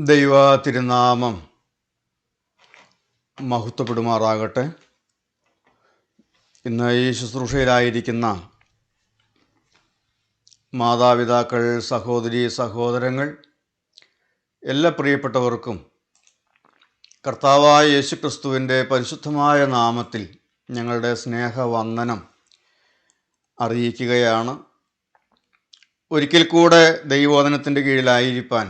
ദൈവ തിരുനാമം മഹത്വപ്പെടുമാറാകട്ടെ. ഇന്ന് ഈ ശുശ്രൂഷയിലായിരിക്കുന്ന മാതാപിതാക്കൾ, സഹോദരി സഹോദരങ്ങൾ, എല്ലാ പ്രിയപ്പെട്ടവർക്കും കർത്താവായ യേശുക്രിസ്തുവിൻ്റെ പരിശുദ്ധമായ നാമത്തിൽ ഞങ്ങളുടെ സ്നേഹവന്ദനം അറിയിക്കുകയാണ്. ഒരിക്കൽ കൂടെ ദൈവവചനത്തിൻ്റെ കീഴിലായിരിക്കാൻ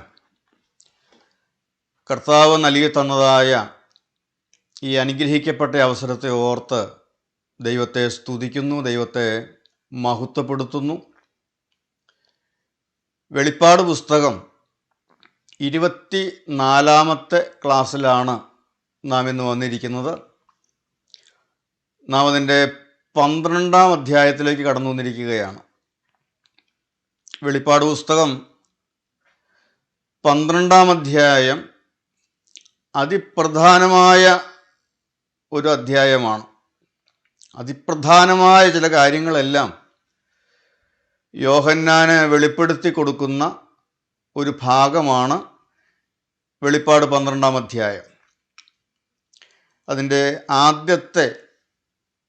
കർത്താവ് നൽകി തന്നതായ ഈ അനുഗ്രഹിക്കപ്പെട്ട അവസരത്തെ ഓർത്ത് ദൈവത്തെ സ്തുതിക്കുന്നു, ദൈവത്തെ മഹത്വപ്പെടുത്തുന്നു. വെളിപ്പാട് പുസ്തകം 24-ാമത്തെ ക്ലാസ്സിലാണ് നാം ഇന്ന് വന്നിരിക്കുന്നത്. നാം അതിൻ്റെ 12-ാം അധ്യായത്തിലേക്ക് കടന്നു വന്നിരിക്കുകയാണ്. വെളിപ്പാട് പുസ്തകം 12-ാം അധ്യായം അതിപ്രധാനമായ ഒരു അധ്യായമാണ്. അതിപ്രധാനമായ ചില കാര്യങ്ങളെല്ലാം യോഹന്നാന് വെളിപ്പെടുത്തി കൊടുക്കുന്ന ഒരു ഭാഗമാണ് വെളിപ്പാട് 12-ാം അധ്യായം. അതിൻ്റെ ആദ്യത്തെ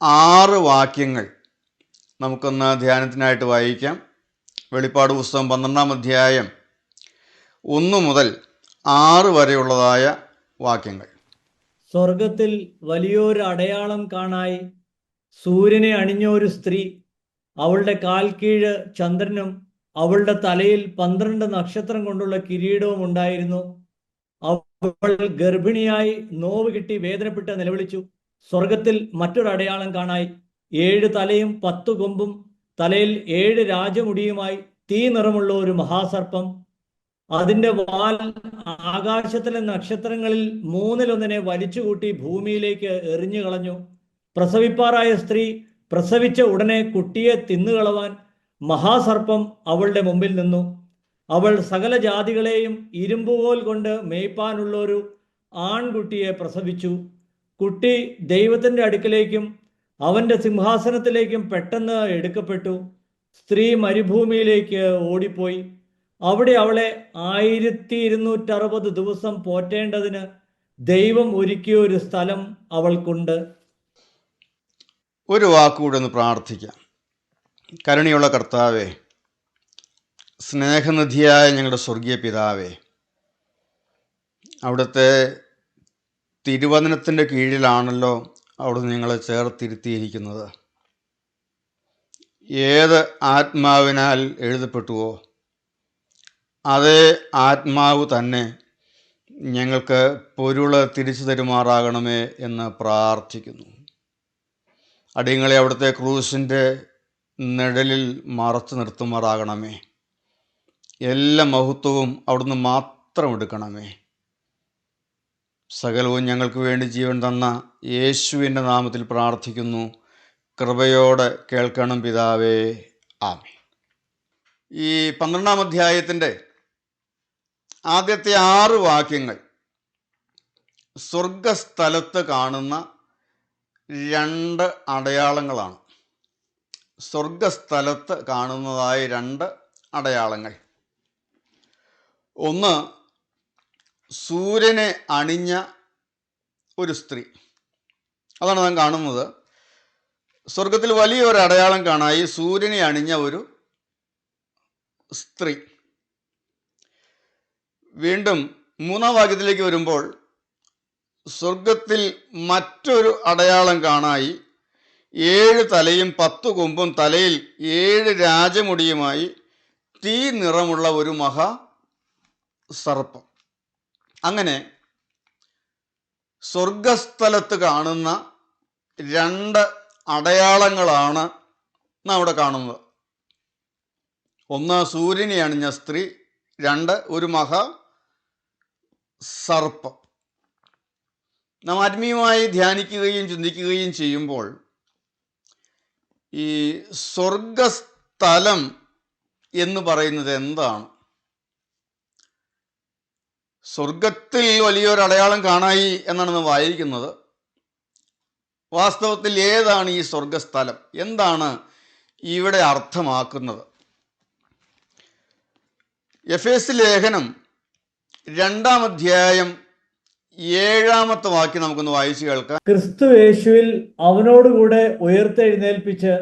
6 വാക്യങ്ങൾ നമുക്കൊന്ന് ധ്യാനത്തിനായിട്ട് വായിക്കാം. വെളിപ്പാട് പുസ്തകം 12-ാം അധ്യായം 1 മുതൽ 6 വരെയുള്ളതായ വാക്യങ്ങൾ. സ്വർഗത്തിൽ വലിയൊരു അടയാളം കാണായി. സൂര്യനെ അണിഞ്ഞ ഒരു സ്ത്രീ, അവളുടെ കാൽ കീഴ് ചന്ദ്രനും അവളുടെ തലയിൽ 12 നക്ഷത്രം കൊണ്ടുള്ള കിരീടവും ഉണ്ടായിരുന്നു. അവൾ ഗർഭിണിയായി നോവ് കിട്ടി വേദനപ്പെട്ട് നിലവിളിച്ചു. സ്വർഗത്തിൽ മറ്റൊരു അടയാളം കാണായി. 7 തലയും 10 കൊമ്പും തലയിൽ 7 രാജമുടിയുമായി തീ നിറമുള്ള ഒരു മഹാസർപ്പം. അതിന്റെ വാൽ ആകാശത്തിലെ നക്ഷത്രങ്ങളിൽ 1/3 വലിച്ചുകൂട്ടി ഭൂമിയിലേക്ക് എറിഞ്ഞു കളഞ്ഞു. പ്രസവിപ്പാറായ സ്ത്രീ പ്രസവിച്ച ഉടനെ കുട്ടിയെ തിന്നുകളവാൻ മഹാസർപ്പം അവളുടെ മുമ്പിൽ നിന്നു. അവൾ സകല ജാതികളെയും ഇരുമ്പുകോൽ കൊണ്ട് മേയ്പ്പാനുള്ള ഒരു ആൺകുട്ടിയെ പ്രസവിച്ചു. കുട്ടി ദൈവത്തിന്റെ അടുക്കലേക്കും അവന്റെ സിംഹാസനത്തിലേക്കും പെട്ടെന്ന് എടുക്കപ്പെട്ടു. സ്ത്രീ മരുഭൂമിയിലേക്ക് ഓടിപ്പോയി. അവിടെ അവളെ 1260 ദിവസം പോറ്റേണ്ടതിന് ദൈവം ഒരുക്കിയ ഒരു സ്ഥലം അവൾക്കുണ്ട്. ഒരു വാക്കുകൂടെ ഒന്ന് പ്രാർത്ഥിക്കാം. കരുണയുള്ള കർത്താവേ, സ്നേഹനിധിയായ ഞങ്ങളുടെ സ്വർഗീയ പിതാവേ, അവിടുത്തെ തിരുവചനത്തിൻ്റെ കീഴിലാണല്ലോ അവിടുന്ന് ഞങ്ങളെ ചേർത്തിരുത്തിയിരിക്കുന്നത്. ഏത് ആത്മാവിനാൽ എഴുതപ്പെട്ടുവോ അതേ ആത്മാവ് തന്നെ ഞങ്ങൾക്ക് പൊരുള് തിരിച്ചു തരുമാറാകണമേ എന്ന് പ്രാർത്ഥിക്കുന്നു. അടിയങ്ങളെ അവിടുത്തെ ക്രൂശിൻ്റെ നിഴലിൽ മറച്ചു നിർത്തുമാറാകണമേ. എല്ലാ മഹത്വവും അവിടുന്ന് മാത്രം എടുക്കണമേ. സകലവും ഞങ്ങൾക്ക് വേണ്ടി ജീവൻ തന്ന യേശുവിൻ്റെ നാമത്തിൽ പ്രാർത്ഥിക്കുന്നു. കൃപയോടെ കേൾക്കണം പിതാവേ, ആമേൻ. ഈ 12-ാം അധ്യായത്തിൻ്റെ ആദ്യത്തെ 6 വാക്യങ്ങൾ സ്വർഗസ്ഥലത്ത് കാണുന്ന 2 അടയാളങ്ങളാണ്. സ്വർഗസ്ഥലത്ത് കാണുന്നതായ 2 അടയാളങ്ങൾ. ഒന്ന്, സൂര്യനെ അണിഞ്ഞ ഒരു സ്ത്രീ. അതാണ് നാം കാണുന്നത്. സ്വർഗത്തിൽ വലിയൊരു അടയാളം കാണായി. സൂര്യനെ അണിഞ്ഞ ഒരു സ്ത്രീ. വീണ്ടും 3-ാം വാക്യത്തിലേക്ക് വരുമ്പോൾ സ്വർഗത്തിൽ മറ്റൊരു അടയാളം കാണായി. 7 തലയും 10 കൊമ്പും തലയിൽ 7 രാജമുടിയുമായി തീ നിറമുള്ള ഒരു മഹാ സർപ്പം. അങ്ങനെ സ്വർഗസ്ഥലത്ത് കാണുന്ന 2 അടയാളങ്ങളാണ് നാം ഇവിടെ കാണുന്നത്. ഒന്ന്, സൂര്യനെ അണിഞ്ഞ സ്ത്രീ. 2, ഒരു മഹാ സർപ്പം. നാം ആത്മീയമായി ധ്യാനിക്കുകയും ചിന്തിക്കുകയും ചെയ്യുമ്പോൾ ഈ സ്വർഗസ്ഥലം എന്ന് പറയുന്നത് എന്താണ്? സ്വർഗത്തിൽ വലിയൊരു അടയാളം കാണായി എന്നാണ് നാം വായിക്കുന്നത്. വാസ്തവത്തിൽ ഏതാണ് ഈ സ്വർഗസ്ഥലം? എന്താണ് ഇവിടെ അർത്ഥമാക്കുന്നത്? എഫേസ്യ ലേഖനം 2-ാം അധ്യായം 7-ാമത്തെ വാക്യം നമുക്കൊന്ന് വായിച്ചു കേൾക്കാം. ക്രിസ്തു യേശുവിൽ അവനോടുകൂടെ ഉയർത്തെഴുന്നേൽപ്പിച്ച്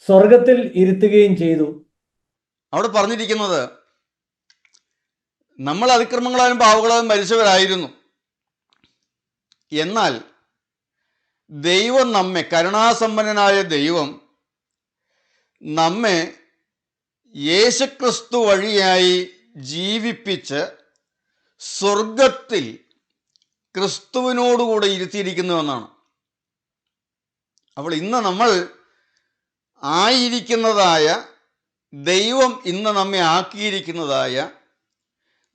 സ്വർഗത്തിൽ ഇരുത്തുകയും ചെയ്തു. അവിടെ പറഞ്ഞിരിക്കുന്നത് നമ്മൾ അതിക്രമങ്ങളാലും പാവങ്ങളാലും മരിച്ചവരായിരുന്നു. എന്നാൽ ദൈവം നമ്മെ, കരുണാസമ്പന്നനായ ദൈവം നമ്മെ യേശുക്രിസ്തു വഴിയായി ജീവിപ്പിച്ച് സ്വർഗത്തിൽ ക്രിസ്തുവിനോടുകൂടെ ഇരുത്തിയിരിക്കുന്നു എന്നാണ്. അപ്പോൾ ഇന്ന് നമ്മൾ ആയിരിക്കുന്നതായ, ദൈവം ഇന്ന് നമ്മെ ആക്കിയിരിക്കുന്നതായ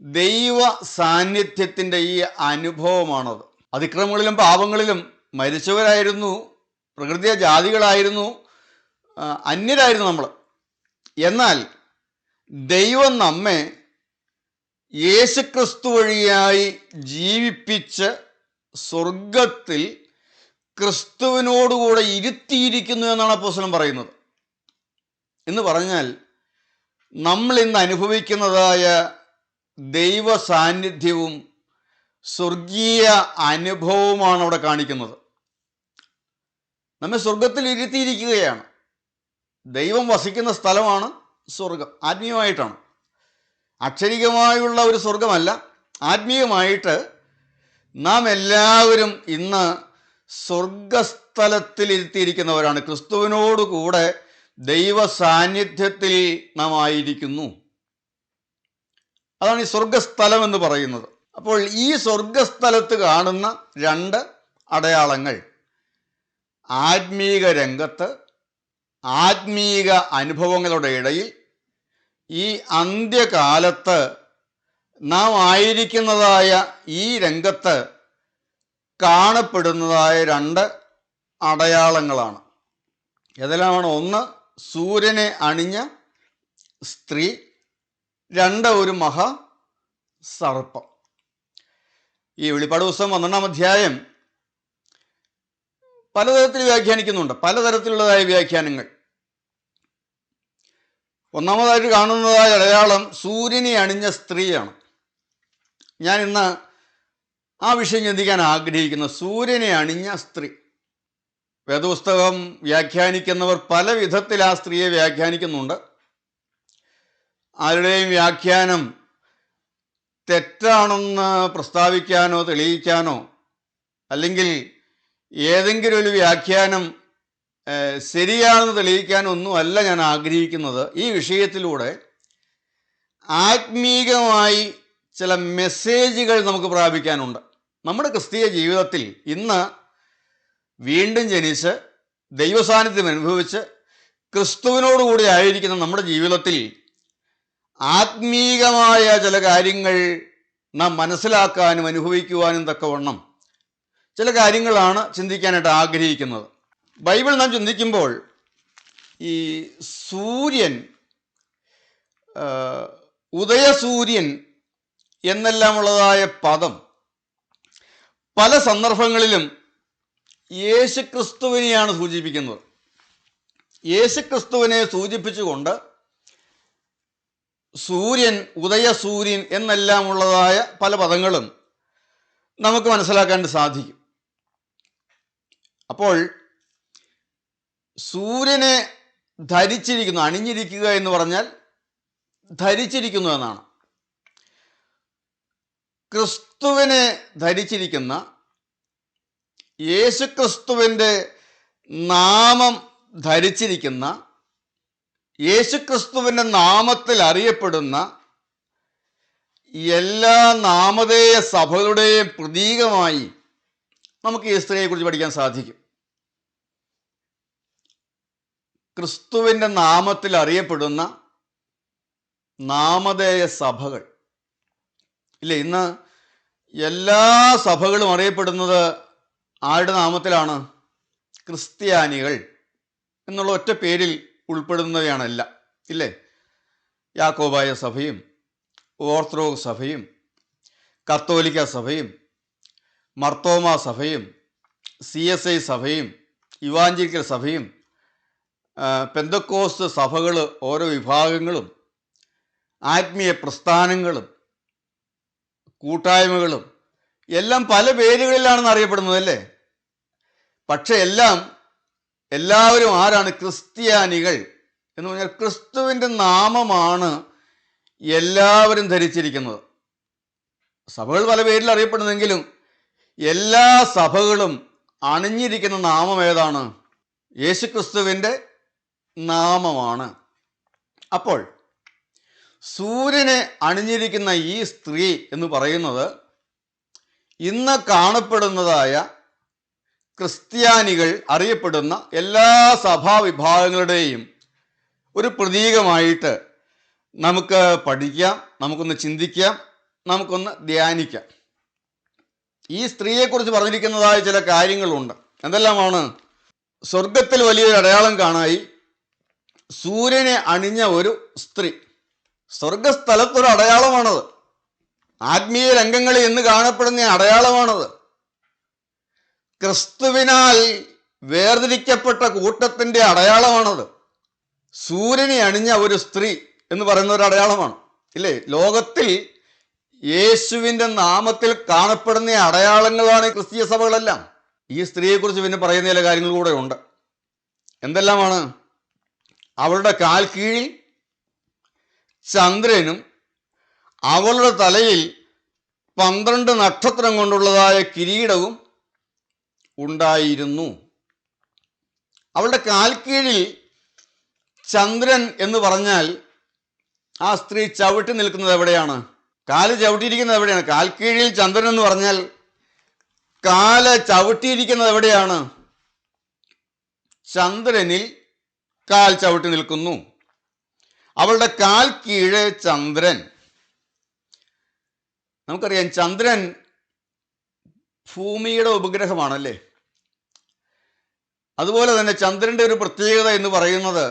ദൈവ സാന്നിധ്യത്തിൻ്റെ ഈ അനുഭവമാണത്. അതിക്രമങ്ങളിലും പാപങ്ങളിലും മരിച്ചവരായിരുന്നു, പ്രകൃതിയ ജാതികളായിരുന്നു, അന്യരായിരുന്നു നമ്മൾ. എന്നാൽ ദൈവം നമ്മെ യേശുക്രിസ്തു വഴിയായി ജീവിപ്പിച്ച് സ്വർഗത്തിൽ ക്രിസ്തുവിനോടുകൂടെ ഇരുത്തിയിരിക്കുന്നു എന്നാണ് അപ്പോസ്തലൻ പറയുന്നത്. എന്ന് പറഞ്ഞാൽ നമ്മൾ ഇന്ന് അനുഭവിക്കുന്നതായ ദൈവ സാന്നിധ്യവും സ്വർഗീയ അനുഭവവുമാണ് അവിടെ കാണിക്കുന്നത്. നമ്മെ സ്വർഗത്തിൽ ഇരുത്തിയിരിക്കുകയാണ്. ദൈവം വസിക്കുന്ന സ്ഥലമാണ് സ്വർഗം. ആത്മീയമായിട്ടാണ്, അക്ഷരികമായുള്ള ഒരു സ്വർഗമല്ല. ആത്മീയമായിട്ട് നാം എല്ലാവരും ഇന്ന് സ്വർഗസ്ഥലത്തിൽ ഇരുത്തിയിരിക്കുന്നവരാണ്. ക്രിസ്തുവിനോട് കൂടെ ദൈവ സാന്നിധ്യത്തിൽ നാം ആയിരിക്കുന്നു. അതാണ് ഈ സ്വർഗസ്ഥലം എന്ന് പറയുന്നത്. അപ്പോൾ ഈ സ്വർഗസ്ഥലത്ത് കാണുന്ന 2 അടയാളങ്ങൾ, ആത്മീക രംഗത്ത്, ആത്മീക അനുഭവങ്ങളുടെ ഇടയിൽ, ഈ അന്ത്യകാലത്ത് നാം ആയിരിക്കുന്നതായ ഈ രംഗത്ത് കാണപ്പെടുന്നതായ 2 അടയാളങ്ങളാണ്. ഏതെല്ലാമാണ്? 1 സൂര്യനെ അണിഞ്ഞ സ്ത്രീ, 2 ഒരു മഹാസർപ്പം. ഈ വെളിപ്പാട് പുസ്തകം 12-ാം അധ്യായം പലതരത്തിൽ വ്യാഖ്യാനിക്കുന്നുണ്ട്, പലതരത്തിലുള്ളതായ വ്യാഖ്യാനങ്ങൾ. ഒന്നാമതായിട്ട് കാണുന്നതായ അടയാളം സൂര്യനെ അണിഞ്ഞ സ്ത്രീയാണ്. ഞാൻ ഇന്ന് ആ വിഷയം ചിന്തിക്കാൻ ആഗ്രഹിക്കുന്നു. സൂര്യനെ അണിഞ്ഞ സ്ത്രീ. വേദപുസ്തകം വ്യാഖ്യാനിക്കുന്നവർ പല വിധത്തിൽ ആ സ്ത്രീയെ വ്യാഖ്യാനിക്കുന്നുണ്ട്. ആരുടെയും വ്യാഖ്യാനം തെറ്റാണെന്ന് പ്രസ്താവിക്കാനോ തെളിയിക്കാനോ, അല്ലെങ്കിൽ ഏതെങ്കിലും ഒരു വ്യാഖ്യാനം ശരിയാണെന്ന് തെളിയിക്കാനൊന്നും അല്ല ഞാൻ ആഗ്രഹിക്കുന്നത്. ഈ വിഷയത്തിലൂടെ ആത്മീകമായി ചില മെസ്സേജുകൾ നമുക്ക് പ്രാപിക്കാനുണ്ട്. നമ്മുടെ ക്രിസ്തീയ ജീവിതത്തിൽ ഇന്ന് വീണ്ടും ജനിച്ച് ദൈവസാന്നിധ്യം അനുഭവിച്ച് ക്രിസ്തുവിനോടുകൂടി ആയിരിക്കുന്ന നമ്മുടെ ജീവിതത്തിൽ ആത്മീകമായ ചില കാര്യങ്ങൾ നാം മനസ്സിലാക്കാനും അനുഭവിക്കുവാനും തക്കവണ്ണം ചില കാര്യങ്ങളാണ് ചിന്തിക്കാനായിട്ട് ആഗ്രഹിക്കുന്നത്. ബൈബിൾ നാം ചിന്തിക്കുമ്പോൾ ഈ സൂര്യൻ, ഉദയസൂര്യൻ എന്നെല്ലാം ഉള്ളതായ പദം പല സന്ദർഭങ്ങളിലും യേശുക്രിസ്തുവിനെയാണ് സൂചിപ്പിക്കുന്നത്. യേശുക്രിസ്തുവിനെ സൂചിപ്പിച്ചുകൊണ്ട് സൂര്യൻ, ഉദയസൂര്യൻ എന്നെല്ലാം ഉള്ളതായ പല പദങ്ങളും നമുക്ക് മനസ്സിലാക്കാൻ സാധിക്കും. അപ്പോൾ സൂര്യനെ ധരിച്ചിരിക്കുന്നു, അണിഞ്ഞിരിക്കുക എന്ന് പറഞ്ഞാൽ ധരിച്ചിരിക്കുന്നു എന്നാണ്. ക്രിസ്തുവിനെ ധരിച്ചിരിക്കുന്ന, യേശുക്രിസ്തുവിൻ്റെ നാമം ധരിച്ചിരിക്കുന്ന, യേശുക്രിസ്തുവിൻ്റെ നാമത്തിൽ അറിയപ്പെടുന്ന എല്ലാ നാമധേയ സഭകളുടെയും പ്രതീകമായി നമുക്ക് ഈ സ്ത്രീയെക്കുറിച്ച് പഠിക്കാൻ സാധിക്കും. ക്രിസ്തുവിൻ്റെ നാമത്തിൽ അറിയപ്പെടുന്ന നാമധേയ സഭകൾ ഇല്ലേ? ഇന്ന് എല്ലാ സഭകളും അറിയപ്പെടുന്നത് ആരുടെ നാമത്തിലാണ്? ക്രിസ്ത്യാനികൾ എന്നുള്ള ഒറ്റ പേരിൽ ഉൾപ്പെടുന്നവയാണ് എല്ലാം, ഇല്ലേ? യാക്കോബായ സഭയും ഓർത്തഡോക്സ് സഭയും കത്തോലിക്ക സഭയും മർത്തോമ സഭയും CSI സഭയും ഇവാഞ്ചലിക്കൽ സഭയും പെന്തക്കോസ്ത് സഭകൾ, ഓരോ വിഭാഗങ്ങളും ആത്മീയ പ്രസ്ഥാനങ്ങളും കൂട്ടായ്മകളും എല്ലാം പല പേരുകളിലാണെന്ന് അറിയപ്പെടുന്നത്, അല്ലേ? പക്ഷെ എല്ലാവരും ആരാണ്? ക്രിസ്ത്യാനികൾ എന്ന് പറഞ്ഞാൽ ക്രിസ്തുവിൻ്റെ നാമമാണ് എല്ലാവരും ധരിച്ചിരിക്കുന്നത്. സഭകൾ പല പേരിൽ അറിയപ്പെടുന്നെങ്കിലും എല്ലാ സഭകളും അണിഞ്ഞിരിക്കുന്ന നാമം ഏതാണ്? യേശുക്രിസ്തുവിൻ്റെ നാമമാണ്. അപ്പോൾ സൂര്യനെ അണിഞ്ഞിരിക്കുന്ന ഈ സ്ത്രീ എന്ന് പറയുന്നത് ഇന്ന് കാണപ്പെടുന്നതായ ക്രിസ്ത്യാനികൾ അറിയപ്പെടുന്ന എല്ലാ സഭാവിഭാഗങ്ങളുടെയും ഒരു പ്രതീകമായിട്ട് നമുക്ക് പഠിക്കാം, നമുക്കൊന്ന് ചിന്തിക്കാം, നമുക്കൊന്ന് ധ്യാനിക്കാം. ഈ സ്ത്രീയെക്കുറിച്ച് പറഞ്ഞിരിക്കുന്നതായ ചില കാര്യങ്ങളുണ്ട്. എന്തെല്ലാമാണ്? സ്വർഗത്തിൽ വലിയൊരു അടയാളം കാണായി സൂര്യനെ അണിഞ്ഞ ഒരു സ്ത്രീ. സ്വർഗസ്ഥലത്തൊരു അടയാളമാണത്. ആത്മീയ രംഗങ്ങളിൽ ഇന്ന് കാണപ്പെടുന്ന അടയാളമാണത്. ക്രിസ്തുവിനാൽ വേർതിരിക്കപ്പെട്ട കൂട്ടത്തിൻ്റെ അടയാളമാണത്. സൂര്യനെ അണിഞ്ഞ ഒരു സ്ത്രീ എന്ന് പറയുന്ന ഒരു അടയാളമാണ്, ഇല്ലേ? ലോകത്തിൽ യേശുവിൻ്റെ നാമത്തിൽ കാണപ്പെടുന്ന അടയാളങ്ങളാണ് ക്രിസ്തീയ സഭകളെല്ലാം. ഈ സ്ത്രീയെക്കുറിച്ച് പിന്നെ പറയുന്ന ചില കാര്യങ്ങൾ കൂടെ ഉണ്ട്. എന്തെല്ലാമാണ്? അവളുടെ കാൽ കീഴിൽ ചന്ദ്രനും അവളുടെ തലയിൽ 12 നക്ഷത്രം കൊണ്ടുള്ളതായ കിരീടവും ഉണ്ടായിരുന്നു. അവളുടെ കാൽ കീഴിൽ ചന്ദ്രൻ എന്ന് പറഞ്ഞാൽ ആ സ്ത്രീ ചവിട്ടി നിൽക്കുന്നത് എവിടെയാണ്? കാല് ചവിട്ടിയിരിക്കുന്നത് എവിടെയാണ്? കാൽ കീഴിൽ ചന്ദ്രൻ എന്ന് പറഞ്ഞാൽ കാല് ചവിട്ടിയിരിക്കുന്നത് എവിടെയാണ്? ചന്ദ്രനിൽ കാൽ ചവിട്ടി നിൽക്കുന്നു. അവളുടെ കാൽ കീഴ് ചന്ദ്രൻ. നമുക്കറിയാം ചന്ദ്രൻ ഭൂമിയുടെ ഉപഗ്രഹമാണല്ലേ. അതുപോലെ തന്നെ ചന്ദ്രൻ്റെ ഒരു പ്രത്യേകത എന്ന് പറയുന്നത്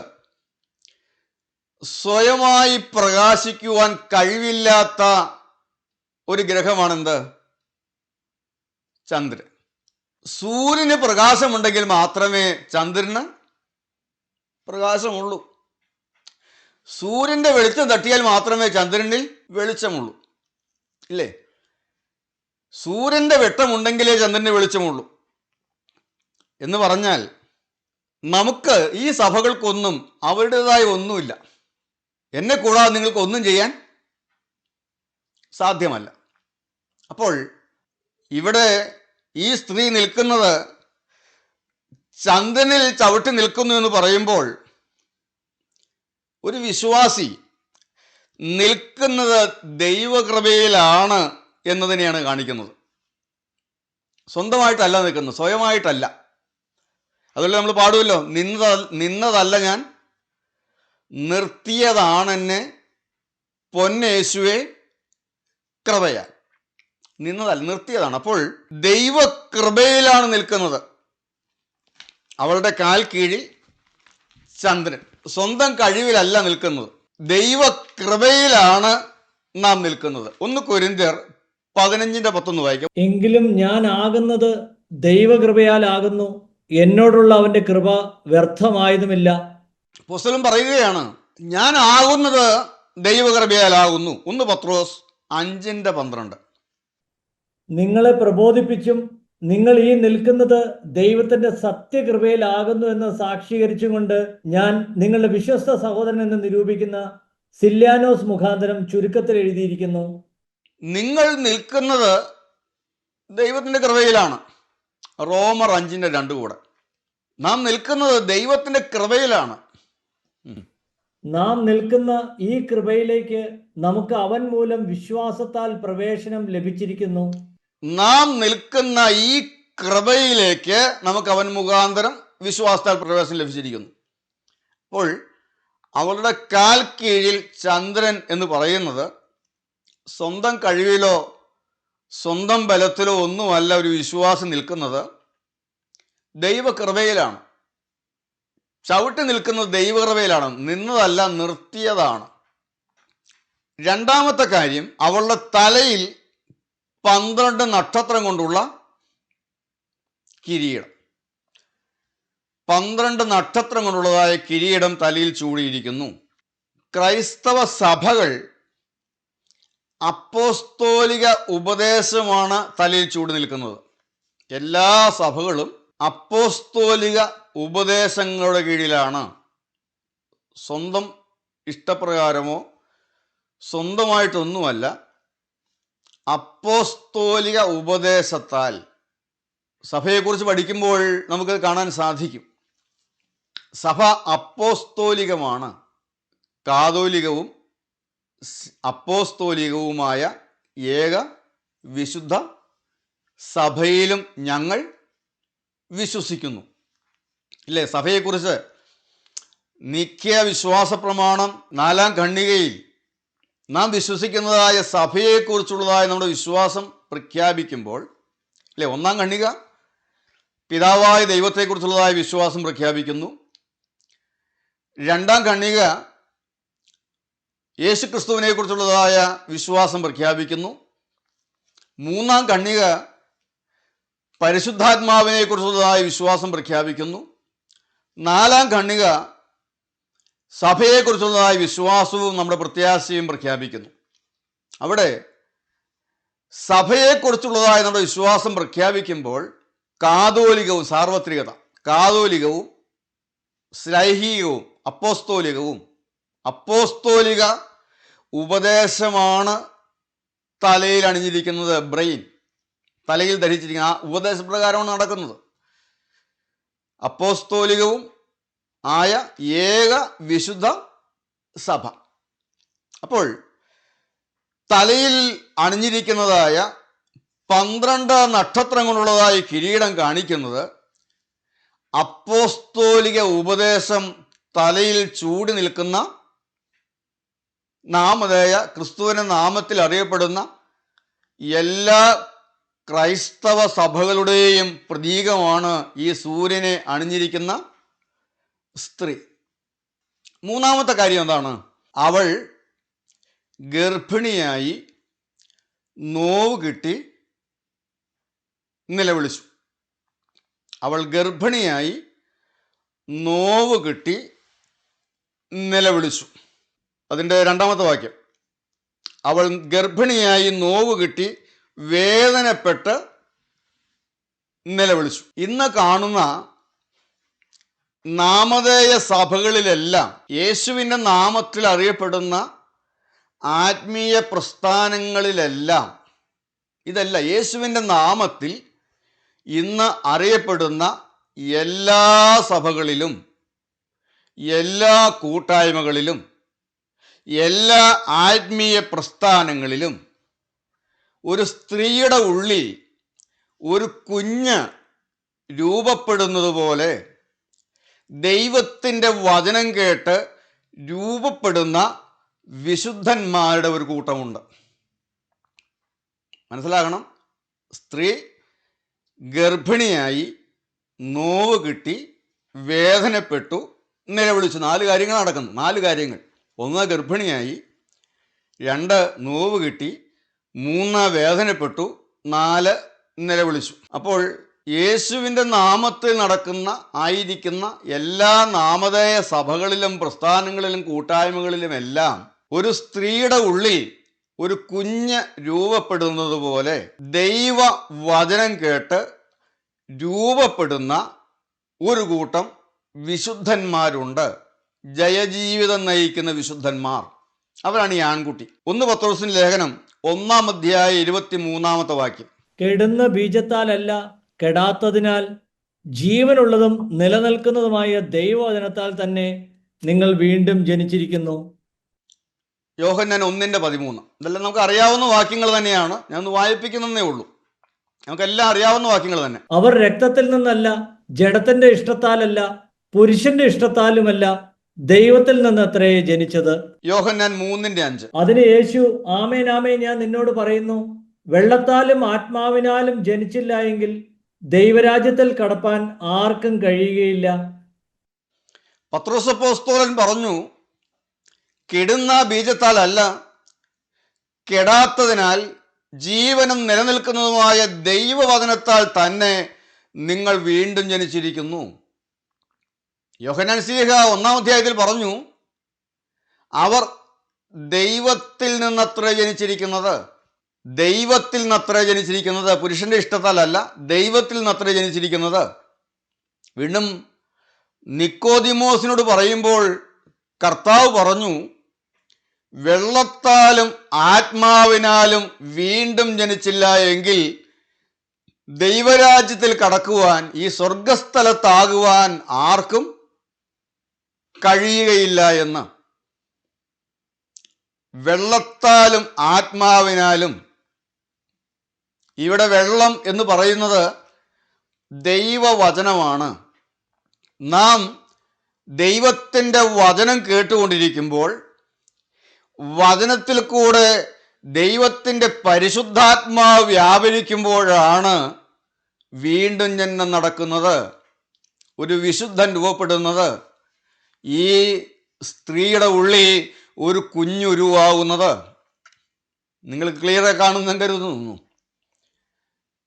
സ്വയമായി പ്രകാശിക്കുവാൻ കഴിവില്ലാത്ത ഒരു ഗ്രഹമാണെന്ത്? ചന്ദ്രൻ. സൂര്യന് പ്രകാശമുണ്ടെങ്കിൽ മാത്രമേ ചന്ദ്രന് പ്രകാശമുള്ളൂ. സൂര്യൻ്റെ വെളിച്ചം തട്ടിയാൽ മാത്രമേ ചന്ദ്രനിൽ വെളിച്ചമുള്ളൂ, ഇല്ലേ? സൂര്യൻ്റെ വെട്ടമുണ്ടെങ്കിലേ ചന്ദ്രന് വെളിച്ചമുള്ളൂ. എന്ന് പറഞ്ഞാൽ നമുക്ക് ഈ സഭകൾക്കൊന്നും അവരുടേതായ ഒന്നുമില്ല. എന്നെ കൂടാതെ നിങ്ങൾക്ക് ഒന്നും ചെയ്യാൻ സാധ്യമല്ല. അപ്പോൾ ഇവിടെ ഈ സ്ത്രീ നിൽക്കുന്നത് ചന്ദ്രനിൽ ചവിട്ടി നിൽക്കുന്നു എന്ന് പറയുമ്പോൾ ഒരു വിശ്വാസി നിൽക്കുന്നത് ദൈവകൃപയിലാണ് എന്നതിനെയാണ് കാണിക്കുന്നത്. സ്വന്തമായിട്ടല്ല നിൽക്കുന്നത്, സ്വയമായിട്ടല്ല. അതുപോലെ നമ്മൾ പാടുമല്ലോ, നിന്നതല്ല ഞാൻ, നിർത്തിയതാണെന്നെ പൊന്നേശുവേ കൃപയാൽ. നിന്നതല്ല, നിർത്തിയതാണ്. അപ്പോൾ ദൈവകൃപയിലാണ് നിൽക്കുന്നത്. അവളുടെ കാൽ കീഴിൽ ചന്ദ്രൻ. സ്വന്തം കഴിവിലല്ല നിൽക്കുന്നത്, ദൈവകൃപയിലാണ് നാം നിൽക്കുന്നത്. 1 കൊരിന്ത്യർ 15:11 വായിക്കാം. എങ്കിലും ഞാൻ ആകുന്നത് ദൈവകൃപയാലാകുന്നു, എന്നോടുള്ള അവന്റെ കൃപ വ്യർത്ഥമായതുമില്ല. അപ്പോസ്തലൻ പറയുകയാണ്, ഞാൻ ആകുന്നത് ദൈവകൃപയാലാകുന്നു. 1 പത്രോസ് 5:12. നിങ്ങളെ പ്രബോധിപ്പിച്ചും നിങ്ങൾ ഈ നിൽക്കുന്നത് ദൈവത്തിന്റെ സത്യകൃപയിലാകുന്നു എന്ന് സാക്ഷീകരിച്ചും കൊണ്ട് ഞാൻ നിങ്ങളുടെ വിശ്വസ്ത സഹോദരൻ എന്ന് നിരൂപിക്കുന്ന സില്യാനോസ് മുഖാന്തരം ചുരുക്കത്തിൽ എഴുതിയിരിക്കുന്നു. നിങ്ങൾ നിൽക്കുന്നത് ദൈവത്തിൻ്റെ കൃപയിലാണ്. റോമർ 5:2 കൂടെ. നാം നിൽക്കുന്നത് ദൈവത്തിൻ്റെ കൃപയിലാണ്. നാം നിൽക്കുന്ന ഈ കൃപയിലേക്ക് നമുക്ക് അവൻ മൂലം വിശ്വാസത്താൽ പ്രവേശനം ലഭിച്ചിരിക്കുന്നു. നാം നിൽക്കുന്ന ഈ കൃപയിലേക്ക് നമുക്ക് അവൻ മുഖാന്തരം വിശ്വാസത്താൽ പ്രവേശനം ലഭിച്ചിരിക്കുന്നു. അപ്പോൾ അവളുടെ കാൽ കീഴിൽ ചന്ദ്രൻ എന്ന് പറയുന്നത് സ്വന്തം കഴിവിലോ സ്വന്തം ബലത്തിലോ ഒന്നുമല്ല ഒരു വിശ്വാസം നിൽക്കുന്നത്, ദൈവകൃപയിലാണ്. ചവിട്ടി നിൽക്കുന്നത് ദൈവകൃപയിലാണ്, നിന്നതല്ല, നിർത്തിയതാണ്. രണ്ടാമത്തെ കാര്യം, അവളുടെ തലയിൽ 12 നക്ഷത്രം കൊണ്ടുള്ള കിരീടം. 12 നക്ഷത്രം കൊണ്ടുള്ളതായ കിരീടം തലയിൽ ചൂടിയിരിക്കുന്നു. ക്രൈസ്തവ സഭകൾ അപ്പോസ്തോലിക ഉപദേശമാണ് തലയിൽ ചൂടി നിൽക്കുന്നത്. എല്ലാ സഭകളും അപ്പോസ്തോലിക ഉപദേശങ്ങളുടെ കീഴിലാണ്. സ്വന്തം ഇഷ്ടപ്രകാരമോ സ്വന്തമായിട്ടൊന്നുമല്ല, അപ്പോസ്തോലിക ഉപദേശത്താൽ. സഭയെക്കുറിച്ച് പഠിക്കുമ്പോൾ നമുക്ക് കാണാൻ സാധിക്കും, സഭ അപ്പോസ്തോലികമാണ്. കാതോലികവും അപ്പോസ്തോലികവുമായ ഏക വിശുദ്ധ സഭയിലും ഞങ്ങൾ വിശ്വസിക്കുന്നു. ഇല്ലേ? സഭയെക്കുറിച്ച് നിഖ്യ വിശ്വാസ പ്രമാണം 4-ാം ഖണ്ഡികയിൽ നാം വിശ്വസിക്കുന്നതായ സഭയെക്കുറിച്ചുള്ളതായ നമ്മുടെ വിശ്വാസം പ്രഖ്യാപിക്കുമ്പോൾ, അല്ലേ, 1-ാം ഖണ്ഡിക പിതാവായ ദൈവത്തെക്കുറിച്ചുള്ളതായ വിശ്വാസം പ്രഖ്യാപിക്കുന്നു. 2-ാം ഖണ്ഡിക യേശുക്രിസ്തുവിനെ കുറിച്ചുള്ളതായ വിശ്വാസം പ്രഖ്യാപിക്കുന്നു. 3-ാം ഖണ്ഡിക പരിശുദ്ധാത്മാവിനെ കുറിച്ചുള്ളതായ വിശ്വാസം പ്രഖ്യാപിക്കുന്നു. 4-ാം ഖണ്ഡിക സഭയെക്കുറിച്ചുള്ളതായ വിശ്വാസവും നമ്മുടെ പ്രത്യാശയും പ്രഖ്യാപിക്കുന്നു. അവിടെ സഭയെക്കുറിച്ചുള്ളതായ നമ്മുടെ വിശ്വാസം പ്രഖ്യാപിക്കുമ്പോൾ കാതോലികവും, സാർവത്രികത, കാതോലികവും ശ്ലൈഹികവും അപ്പോസ്തോലികവും, അപ്പോസ്തോലിക ഉപദേശമാണ് തലയിൽ അണിഞ്ഞിരിക്കുന്നത്. ബ്രെയിൻ തലയിൽ ധരിച്ചിരിക്കുന്ന ആ ഉപദേശപ്രകാരമാണ് നടക്കുന്നത്. അപ്പോസ്തോലികവും ആയ ഏക വിശുദ്ധ സഭ. അപ്പോൾ തലയിൽ അണിഞ്ഞിരിക്കുന്നതായ 12 നക്ഷത്രം കൊണ്ടുള്ളതായ കിരീടം കാണിക്കുന്നത് അപ്പോസ്തോലിക ഉപദേശം തലയിൽ ചൂടി നിൽക്കുന്ന നാമധേയ ക്രിസ്തുവിന്റെ നാമത്തിൽ അറിയപ്പെടുന്ന എല്ലാ ക്രൈസ്തവ സഭകളുടെയും പ്രതീകമാണ് ഈ സൂര്യനെ അണിഞ്ഞിരിക്കുന്ന സ്ത്രീ. മൂന്നാമത്തെ കാര്യം എന്താണ്? അവൾ ഗർഭിണിയായി നോവ് കിട്ടി നിലവിളിച്ചു. അവൾ ഗർഭിണിയായി നോവ് കിട്ടി നിലവിളിച്ചു. അതിൻ്റെ 2-ാമത്തെ വാക്യം, അവൾ ഗർഭിണിയായി നോവ് കിട്ടി വേദനപ്പെട്ട് നിലവിളിച്ചു. ഇന്ന് കാണുന്ന നാമധേയ സഭകളിലെല്ലാം യേശുവിൻ്റെ നാമത്തിൽ അറിയപ്പെടുന്ന ആത്മീയ പ്രസ്ഥാനങ്ങളിലെല്ലാം ഇതല്ല, യേശുവിൻ്റെ നാമത്തിൽ ഇന്ന് അറിയപ്പെടുന്ന എല്ലാ സഭകളിലും, എല്ലാ കൂട്ടായ്മകളിലും, എല്ലാ ആത്മീയ പ്രസ്ഥാനങ്ങളിലും ഒരു സ്ത്രീയുടെ ഉള്ളിൽ ഒരു കുഞ്ഞ് രൂപപ്പെടുന്നത് പോലെ ദൈവത്തിൻ്റെ വചനം കേട്ട് രൂപപ്പെടുന്ന വിശുദ്ധന്മാരുടെ ഒരു കൂട്ടമുണ്ട്. മനസ്സിലാകണം. സ്ത്രീ ഗർഭിണിയായി നോവ് കിട്ടി വേദനപ്പെട്ടു നിലവിളിച്ചു. 4 കാര്യങ്ങൾ നടക്കുന്നു. 4 കാര്യങ്ങൾ. 1 ഗർഭിണിയായി, 2 നോവ് കിട്ടി, 3 വേദനപ്പെട്ടു, 4 നിലവിളിച്ചു. അപ്പോൾ യേശുവിൻ്റെ നാമത്തിൽ ആയിരിക്കുന്ന എല്ലാ നാമധേയ സഭകളിലും പ്രസ്ഥാനങ്ങളിലും കൂട്ടായ്മകളിലുമെല്ലാം ഒരു സ്ത്രീയുടെ ഉള്ളിൽ ഒരു കുഞ്ഞ് രൂപപ്പെടുന്നത് പോലെ ദൈവ വചനം കേട്ട് രൂപപ്പെടുന്ന ഒരു കൂട്ടം വിശുദ്ധന്മാരുണ്ട്. ജയജീവിതം നയിക്കുന്ന വിശുദ്ധന്മാർ. അവരാണ് ഈ ആൺകുട്ടി. 1 പത്രോസിന്റെ ലേഖനം 1-ാം അധ്യായം 23-ാമത്തെ വാക്യം, കെടുന്ന ബീജത്താലല്ല, കെടാത്തതിനാൽ ജീവനുള്ളതും നിലനിൽക്കുന്നതുമായ ദൈവവചനത്താൽ തന്നെ നിങ്ങൾ വീണ്ടും ജനിച്ചിരിക്കുന്നു. യോഹന്നാൻ 1:13. ഇതെല്ലാം നമുക്ക് അറിയാവുന്ന വാക്യങ്ങൾ തന്നെയാണ്. ഞാൻ ഒന്ന് വായിപ്പിക്കുന്നതേ ഉള്ളൂ. നമുക്കെല്ലാം അറിയാവുന്ന വാക്യങ്ങൾ തന്നെ. അവർ രക്തത്തിൽ നിന്നല്ല, ജഡത്തിന്റെ ഇഷ്ടത്താലല്ല, പുരുഷന്റെ ഇഷ്ടത്താലുമല്ല, ദൈവത്തിൽ നിന്നത്രേ ജനിച്ചത്. യോഹന്നാൻ 3:5. അതിന് യേശു, ആമേൻ ആമേൻ ഞാൻ നിന്നോട് പറയുന്നു, വെള്ളത്താലും ആത്മാവിനാലും ജനിച്ചില്ല എങ്കിൽ ദൈവരാജ്യത്തിൽ കടപ്പാൻ ആർക്കും കഴിയുകയില്ല. പത്രോസ് അപ്പോസ്തലൻ പറഞ്ഞു, കെടുന്ന ബീജത്താലല്ല, കെടാത്തതിനാൽ ജീവനും നിലനിൽക്കുന്നതുമായ ദൈവവചനത്താൽ തന്നെ നിങ്ങൾ വീണ്ടും ജനിച്ചിരിക്കുന്നു. യോഹന്നാൻ ശ്ലീഹ 1-ാം അധ്യായത്തിൽ പറഞ്ഞു, അവർ ദൈവത്തിൽ നിന്നത്ര ജനിച്ചിരിക്കുന്നത്. ദൈവത്തിൽ നിന്നത്ര ജനിച്ചിരിക്കുന്നത്, പുരുഷന്റെ ഇഷ്ടത്താലല്ല, ദൈവത്തിൽ നിന്നത്ര ജനിച്ചിരിക്കുന്നത്. വീണ്ടും നിക്കോദിമോസിനോട് പറയുമ്പോൾ കർത്താവ് പറഞ്ഞു, വെള്ളത്താലും ആത്മാവിനാലും വീണ്ടും ജനിച്ചില്ല എങ്കിൽ ദൈവരാജ്യത്തിൽ കടക്കുവാൻ, ഈ സ്വർഗസ്ഥലത്താകുവാൻ ആർക്കും കഴിയുകയില്ല എന്ന്. വെള്ളത്താലും ആത്മാവിനാലും, ഇവിടെ വെള്ളം എന്ന് പറയുന്നത് ദൈവവചനമാണ്. നാം ദൈവത്തിൻ്റെ വചനം കേട്ടുകൊണ്ടിരിക്കുമ്പോൾ വചനത്തിൽ കൂടെ ദൈവത്തിൻ്റെ പരിശുദ്ധാത്മാവ് വ്യാപരിക്കുമ്പോഴാണ് വീണ്ടും ജനനം നടക്കുന്നത്, ഒരു വിശുദ്ധൻ രൂപപ്പെടുന്നത്, ഈ സ്ത്രീയുടെ ഉള്ളിൽ ഒരു കുഞ്ഞുരുവാകുന്നത്. നിങ്ങൾ ക്ലിയറായി കാണുന്നെന്ന് കരുതുന്നു.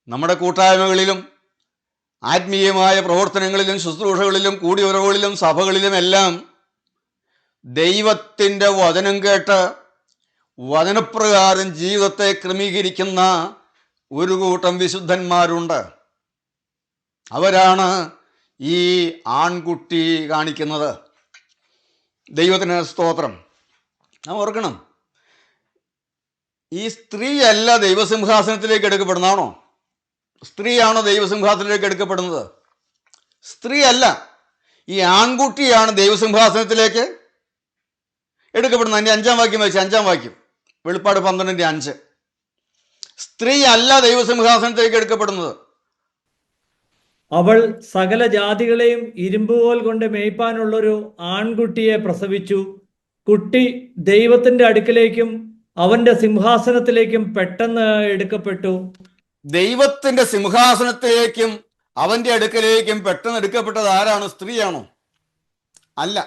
നമ്മുടെ കൂട്ടായ്മകളിലും ആത്മീയമായ പ്രവർത്തനങ്ങളിലും ശുശ്രൂഷകളിലും കൂടിയുറവുകളിലും സഭകളിലും എല്ലാം ദൈവത്തിൻ്റെ വചനം കേട്ട് വചനപ്രകാരം ജീവിതത്തെ ക്രമീകരിക്കുന്ന ഒരു കൂട്ടം വിശുദ്ധന്മാരുണ്ട്. അവരാണ് ഈ ആൺകുട്ടി കാണിക്കുന്നത്. ദൈവത്തിന് സ്തോത്രം. നാം ഓർക്കണം, ഈ സ്ത്രീയല്ല ദൈവസിംഹാസനത്തിലേക്ക് എടുക്കപ്പെടുന്നതാണോ? സ്ത്രീയാണോ ദൈവസിംഹാസനത്തിലേക്ക് എടുക്കപ്പെടുന്നത്? സ്ത്രീ അല്ല, ഈ ആൺകുട്ടിയാണ് ദൈവസിംഹാസനത്തിലേക്ക് എടുക്കപ്പെടുന്നത്. അതിൻ്റെ 5-ാം വാക്യം വെച്ച്, 5-ാം വാക്യം, വെളിപ്പാട് 12:5. സ്ത്രീ അല്ല ദൈവസിംഹാസനത്തിലേക്ക് എടുക്കപ്പെടുന്നത്. അവൾ സകല ജാതികളെയും ഇരുമ്പുകോൽ കൊണ്ട് മേയ്പ്പാനുള്ളൊരു ആൺകുട്ടിയെ പ്രസവിച്ചു. കുട്ടി ദൈവത്തിന്റെ അടുക്കലേക്കും അവന്റെ സിംഹാസനത്തിലേക്കും പെട്ടെന്ന് എടുക്കപ്പെട്ടു. ദൈവത്തിന്റെ സിംഹാസനത്തിലേക്കും അവന്റെ അടുക്കലേക്കും പെട്ടെന്ന് എടുക്കപ്പെട്ടത് ആരാണ്? സ്ത്രീയാണോ? അല്ല,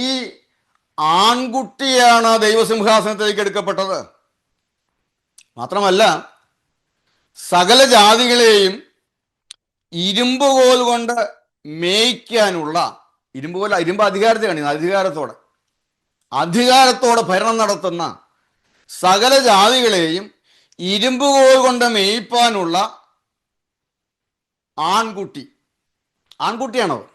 ഈ ആൺകുട്ടിയാണ് ദൈവസിംഹാസനത്തിലേക്ക് എടുക്കപ്പെട്ടത്. മാത്രമല്ല, സകല ജാതികളെയും ഇരുമ്പുകോൽ കൊണ്ട് മേയ്ക്കാനുള്ള, ഇരുമ്പ് അധികാരത്തെ കാണിക്കുന്നു, അധികാരത്തോടെ ഭരണം നടത്തുന്ന സകല ജാതികളെയും ഇരുമ്പുകോൽ കൊണ്ട് മേയ്പ്പാനുള്ള ആൺകുട്ടിയാണത്.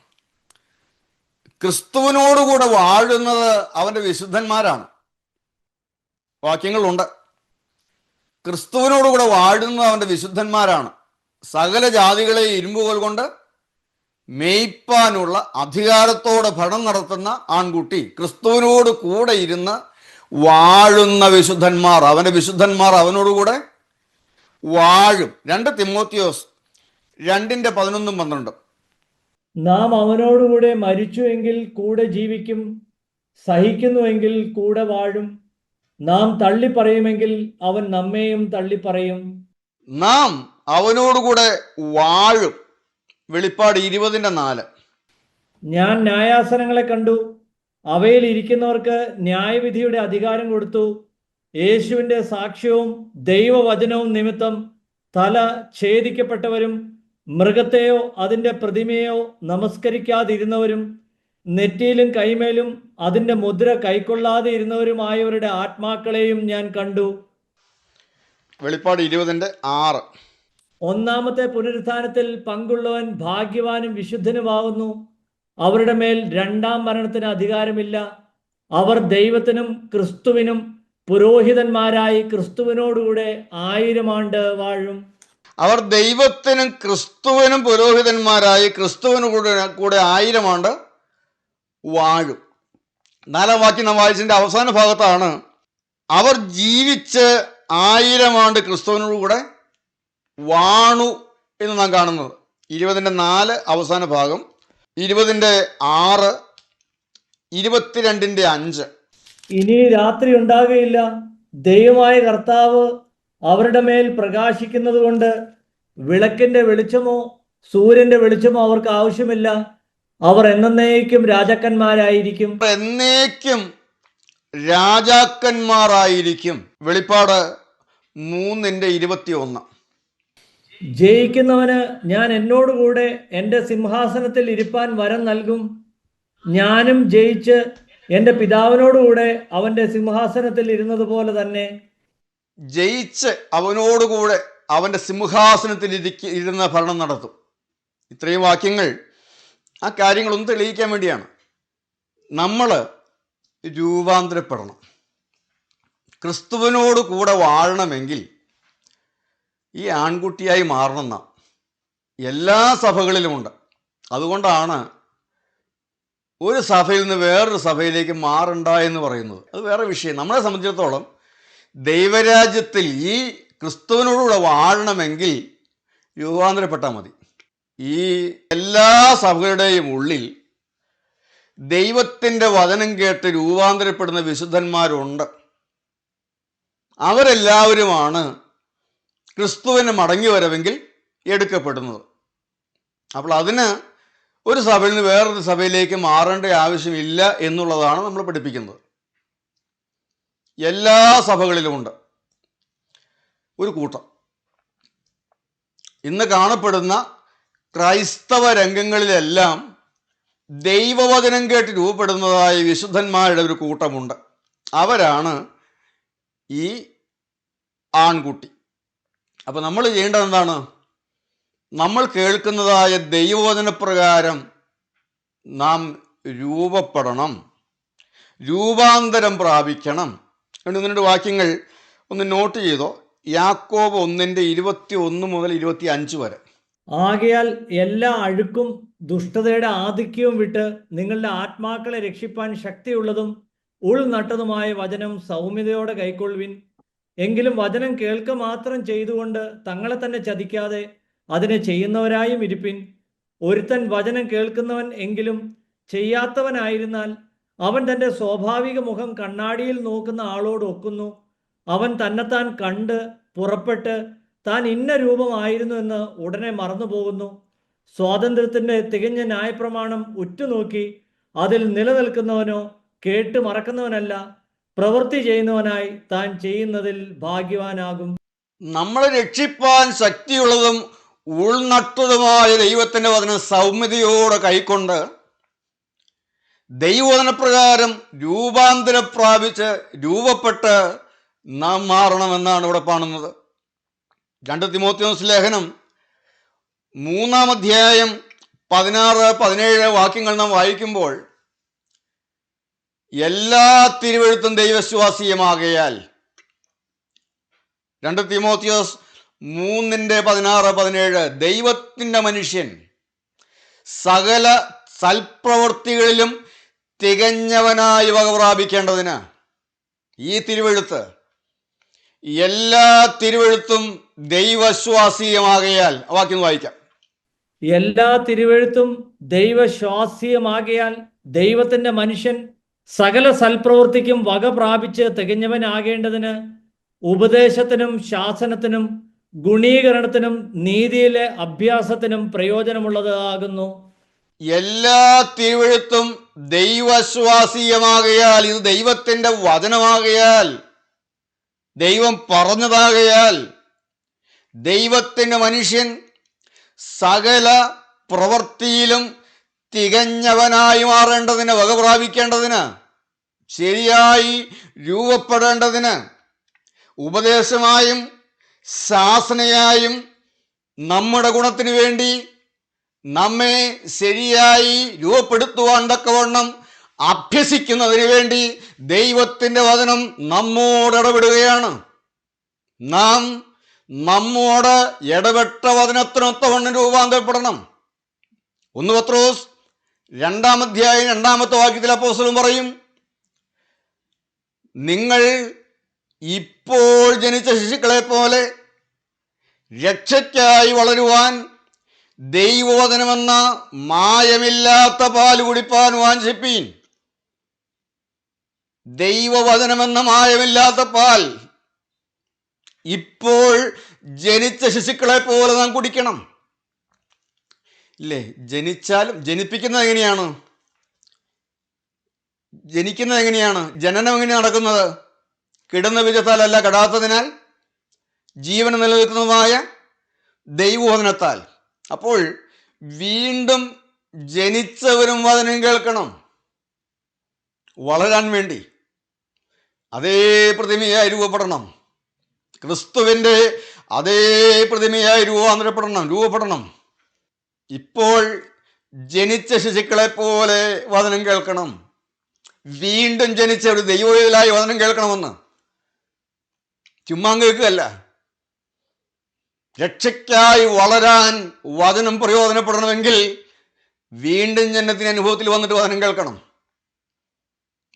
ക്രിസ്തുവിനോടുകൂടെ വാഴുന്നത് അവൻ്റെ വിശുദ്ധന്മാരാണ്. വാക്യങ്ങളുണ്ട്, ക്രിസ്തുവിനോടുകൂടെ വാഴുന്നത് അവൻ്റെ വിശുദ്ധന്മാരാണ്. സകല ജാതികളെ ഇരുമ്പുകോൽ കൊണ്ട് മേയ്പ്പാനുള്ള അധികാരത്തോടെ ഭരണം നടത്തുന്ന ആൺകുട്ടി, ക്രിസ്തുവിനോട് കൂടെ ഇരുന്ന് വാഴുന്ന വിശുദ്ധന്മാർ, അവൻ്റെ വിശുദ്ധന്മാർ അവനോടുകൂടെ വാഴും. 2 തിമോത്തിയോസ് 2:11-12. നാം അവനോടുകൂടെ മരിച്ചുവെങ്കിൽ കൂടെ ജീവിക്കും, സഹിക്കുന്നുവെങ്കിൽ കൂടെ വാഴും. നാം തള്ളിപ്പറയുമെങ്കിൽ അവൻ നമ്മെയും തള്ളിപ്പറയും. നാം അവനോടുകൂടെ വാഴും. വെളിപ്പാട് 20:4. ഞാൻ ന്യായാസനങ്ങളെ കണ്ടു, അവയിൽ ഇരിക്കുന്നവർക്ക് ന്യായവിധിയുടെ അധികാരം കൊടുത്തു. യേശുവിൻ്റെ സാക്ഷ്യവും ദൈവവചനവും നിമിത്തം തല ഛേദിക്കപ്പെട്ടവരും മൃഗത്തെയോ അതിൻ്റെ പ്രതിമയോ നമസ്കരിക്കാതിരുന്നവരും നെറ്റിയിലും കൈമേലും അതിൻ്റെ മുദ്ര കൈക്കൊള്ളാതെ ഇരുന്നവരുമായവരുടെ ആത്മാക്കളെയും ഞാൻ കണ്ടു. വെളിപ്പാട് 20:6. ഒന്നാമത്തെ പുനരുത്ഥാനത്തിൽ പങ്കുള്ളവൻ ഭാഗ്യവാനും വിശുദ്ധനുമാകുന്നു. അവരുടെ മേൽ 2-ാം മരണത്തിന് അധികാരമില്ല. അവർ ദൈവത്തിനും ക്രിസ്തുവിനും പുരോഹിതന്മാരായി ക്രിസ്തുവിനോടുകൂടെ 1000 ആണ്ട് വാഴും. അവർ ദൈവത്തിനും ക്രിസ്തുവിനും പുരോഹിതന്മാരായി ക്രിസ്തുവിന് കൂടെ 1000 ആണ്ട് വാഴും. 4-ാം വാക്യം നാം വായിച്ചതിൻ്റെ അവസാന ഭാഗത്താണ് അവർ ജീവിച്ച് 1000 ആണ്ട് ക്രിസ്തുവിനോട് കൂടെ വാണു എന്ന് നാം കാണുന്നത്. 20:4 അവസാന ഭാഗം, 20:6, 22:5. ഇനി രാത്രി ഉണ്ടാകുകയില്ല, ദൈവമായ കർത്താവ് അവരുടെ മേൽ പ്രകാശിക്കുന്നത് കൊണ്ട് വിളക്കിന്റെ വെളിച്ചമോ സൂര്യന്റെ വെളിച്ചമോ അവർക്ക് ആവശ്യമില്ല. അവർ എന്നേക്കും രാജാക്കന്മാരായിരിക്കും. എന്നേക്കും രാജാക്കന്മാരായിരിക്കും. വെളിപ്പാട് 3:21. ജയിക്കുന്നവന് ഞാൻ എന്നോടുകൂടെ എൻ്റെ സിംഹാസനത്തിൽ ഇരിപ്പാൻ വരം നൽകും. ഞാനും ജയിച്ച് എൻ്റെ പിതാവിനോടുകൂടെ അവൻ്റെ സിംഹാസനത്തിൽ ഇരുന്നത് പോലെ തന്നെ. ജയിച്ച് അവനോടുകൂടെ അവൻ്റെ സിംഹാസനത്തിൽ ഇരുന്ന ഭരണം നടത്തും. ഇത്രയും വാക്യങ്ങൾ ആ കാര്യങ്ങളൊന്ന് തെളിയിക്കാൻ വേണ്ടിയാണ്. നമ്മൾ രൂപാന്തരപ്പെടണം. ക്രിസ്തുവിനോട് കൂടെ വാഴണമെങ്കിൽ ഈ ആൺകുട്ടിയായി മാറണമെന്ന എല്ലാ സഭകളിലുമുണ്ട്. അതുകൊണ്ടാണ് ഒരു സഭയിൽ നിന്ന് വേറൊരു സഭയിലേക്ക് മാറണ്ട എന്ന് പറയുന്നത്. അത് വേറെ വിഷയം. നമ്മളെ സംബന്ധിച്ചിടത്തോളം ദൈവരാജ്യത്തിൽ ഈ ക്രിസ്തുവിനോടുകൂടെ വാഴണമെങ്കിൽ രൂപാന്തരപ്പെട്ടാൽ മതി. ഈ എല്ലാ സഭകളുടെയും ഉള്ളിൽ ദൈവത്തിൻ്റെ വചനം കേട്ട് രൂപാന്തരപ്പെടുന്ന വിശുദ്ധന്മാരുണ്ട്. അവരെല്ലാവരുമാണ് ക്രിസ്തുവിന് മടങ്ങി വരവെങ്കിൽ എടുക്കപ്പെടുന്നത്. അപ്പോൾ അതിന് ഒരു സഭയിൽ നിന്ന് വേറൊരു സഭയിലേക്ക് മാറേണ്ട ആവശ്യമില്ല എന്നുള്ളതാണ് നമ്മൾ പഠിപ്പിക്കുന്നത്. എല്ലാ സഭകളിലുമുണ്ട് ഒരു കൂട്ടം. ഇന്ന് കാണപ്പെടുന്ന ക്രൈസ്തവ രംഗങ്ങളിലെല്ലാം ദൈവവചനം കേട്ട് രൂപപ്പെടുന്നതായ വിശുദ്ധന്മാരുടെ ഒരു കൂട്ടമുണ്ട്. അവരാണ് ഈ ആൺകുട്ടി. അപ്പോൾ നമ്മൾ ചെയ്യേണ്ടത് എന്താണ്? നമ്മൾ കേൾക്കുന്നതായ ദൈവവചനപ്രകാരം നാം രൂപപ്പെടണം, രൂപാന്തരം പ്രാപിക്കണം. രണ്ട് വാക്യങ്ങൾ ഒന്ന് നോട്ട് ചെയ്തോ. യാക്കോബ് 1:21 മുതൽ 25 വരെ. ആകയാൽ എല്ലാ അഴുക്കും ദുഷ്ടതയുടെ ആധിക്യവും വിട്ട് നിങ്ങളുടെ ആത്മാക്കളെ രക്ഷിപ്പാൻ ശക്തിയുള്ളതും ഉൾനട്ടതുമായ വചനം സൗമ്യതയോടെ കൈക്കൊള്ളുവിൻ. എങ്കിലും വചനം കേൾക്ക മാത്രം ചെയ്തുകൊണ്ട് തങ്ങളെ തന്നെ ചതിക്കാതെ അതിനെ ചെയ്യുന്നവരായും ഇരിപ്പിൻ. ഒരുത്തൻ വചനം കേൾക്കുന്നവൻ എങ്കിലും ചെയ്യാത്തവനായിരുന്നാൽ അവൻ തൻ്റെ സ്വാഭാവിക മുഖം കണ്ണാടിയിൽ നോക്കുന്ന ആളോട് ഒക്കുന്നു. അവൻ തന്നെത്താൻ കണ്ട് പുറപ്പെട്ട് താൻ ഇന്ന രൂപമായിരുന്നു എന്ന് ഉടനെ മറന്നുപോകുന്നു. സ്വാതന്ത്ര്യത്തിൻ്റെ തികഞ്ഞ ന്യായപ്രമാണം ഉറ്റുനോക്കി അതിൽ നിലനിൽക്കുന്നവനോ കേട്ട് മറക്കുന്നവനല്ല, പ്രവൃത്തി ചെയ്യുന്നവനായി താൻ ചെയ്യുന്നതിൽ ഭാഗ്യവാനാകും. നമ്മളെ രക്ഷിപ്പാൻ ശക്തിയുള്ളതും ഉൾനട്ടതുമായ ദൈവത്തിൻ്റെ വചനം സൗമ്യതയോടെ കൈക്കൊണ്ട് ദൈവവചനപ്രകാരം രൂപാന്തരം പ്രാപിച്ച് രൂപപ്പെട്ട് നാം മാറണമെന്നാണ് ഇവിടെ കാണുന്നത്. 2 തിമോത്തിയോസ് ലേഖനം 3-ാം അധ്യായം 16-17 വാക്യങ്ങൾ നാം വായിക്കുമ്പോൾ എല്ലാ തിരുവെഴുത്തും ദൈവവിശ്വാസീയമാകയാൽ 2 തിമോത്തിയോസ് 3:16-17 ദൈവത്തിൻ്റെ മനുഷ്യൻ സകല സൽപ്രവൃത്തികളിലും തികഞ്ഞവനായി വക പ്രാപിക്കേണ്ടതിന് ഈ തിരുവെഴുത്ത് എല്ലാ തിരുവെഴുത്തും ദൈവശ്വാസീയമാകയാൽ. വാക്യം വായിക്കാം. എല്ലാ തിരുവെഴുത്തും ദൈവശ്വാസീയമാകയാൽ ദൈവത്തിൻ്റെ മനുഷ്യൻ സകല സൽപ്രവൃത്തിക്കും വക പ്രാപിച്ച് തികഞ്ഞവനാകേണ്ടതിന് ഉപദേശത്തിനും ശാസനത്തിനും ഗുണീകരണത്തിനും നീതിയിലെ അഭ്യാസത്തിനും പ്രയോജനമുള്ളത് ആകുന്നു. എല്ലാ തിരുവെഴുത്തും ദൈവശ്വാസീയമാകയാൽ, ഇത് ദൈവത്തിൻ്റെ വചനമാകയാൽ, ദൈവം പറഞ്ഞതാകയാൽ ദൈവത്തിൻ്റെ മനുഷ്യൻ സകല പ്രവൃത്തിയിലും തികഞ്ഞവനായി മാറേണ്ടതിന്, വക പ്രാപിക്കേണ്ടതിന്, ശരിയായി രൂപപ്പെടേണ്ടതിന്, ഉപദേശമായും ശാസനയായും നമ്മുടെ ഗുണത്തിന് വേണ്ടി നമ്മെ ശരിയായി രൂപപ്പെടുത്തുവാൻ തക്കവണ്ണം അഭ്യസിക്കുന്നതിന് വേണ്ടി ദൈവത്തിൻ്റെ വചനം നമ്മോട് ഇടപെടുകയാണ്. നാം നമ്മോട് ഇടപെട്ട വചനത്തിനൊത്തവണ്ണം രൂപാന്തരപ്പെടണം. 1 പത്രോസ് 2-ാം അധ്യായം 2-ാമത്തെ വാക്യത്തിൽ അപ്പോസ്തലൻ പറയും, നിങ്ങൾ ഇപ്പോൾ ജനിച്ച ശിശുക്കളെ പോലെ രക്ഷയ്ക്കായി വളരുവാൻ ദൈവവചനമെന്ന മായമില്ലാത്ത പാൽ കുടിപ്പാൻ വാഞ്ചിപ്പീൻ. ദൈവവചനമെന്ന മായമില്ലാത്ത പാൽ ഇപ്പോൾ ജനിച്ച ശിശുക്കളെ പോലെ നാം കുടിക്കണം. ഇല്ലേ? ജനിച്ചാലും ജനിപ്പിക്കുന്നത് എങ്ങനെയാണ്? ജനനം എങ്ങനെ നടക്കുന്നത്? കിടന്ന ബീജത്താലല്ല, കെടാത്തതിനാൽ ജീവൻ നിലനിൽക്കുന്നതുമായ ദൈവവചനത്താൽ. അപ്പോൾ വീണ്ടും ജനിച്ചവരും വചനം കേൾക്കണം വളരാൻ വേണ്ടി. അതേ പ്രതിമയായി രൂപപ്പെടണം. ക്രിസ്തുവിൻ്റെ അതേ പ്രതിമയായി രൂപപ്പെടണം. ഇപ്പോൾ ജനിച്ച ശിശുക്കളെ പോലെ വചനം കേൾക്കണം. വീണ്ടും ജനിച്ച ഒരു ദൈവവേദലായി വചനം കേൾക്കണമെന്ന്. ചുമ്മാ കേൾക്കുകയല്ല. രക്ഷയ്ക്കായി വളരാൻ വചനം പ്രയോജനപ്പെടണമെങ്കിൽ വീണ്ടും ജനനത്തിന് അനുഭവത്തിൽ വന്നിട്ട് വചനം കേൾക്കണം.